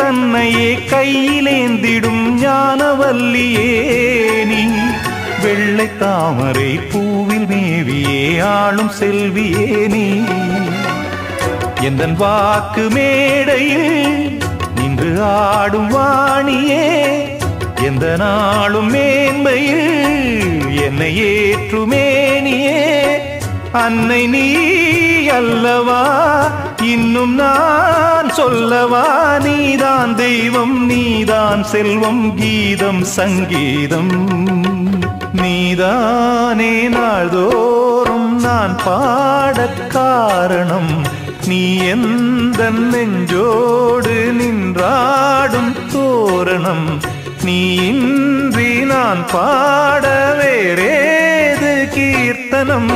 தன்னையே கையிலேந்திடும் ஞானவல்லியே நீ வெள்ளை தாமரை பூவில் மேவியே ஆளும் செல்வியே நீ எந்தன் வாக்கு மேடையில் நின்று ஆடும் வாணியே எந்த நாளும் மேன்மையில் என்னை ஏற்றுமேனியே அன்னை நீ அல்லவா இன்னும் நான் சொல்லவா நீதான் தெய்வம் நீதான் செல்வம் கீதம் சங்கீதம் நீதானே நாள்தோறும் நான் பாடக் காரணம் நீ எந்த நெஞ்சோடு நின்றாடும் தோரணம் நீ இன்றி நான் பாட வேறேது கீர்த்தனம்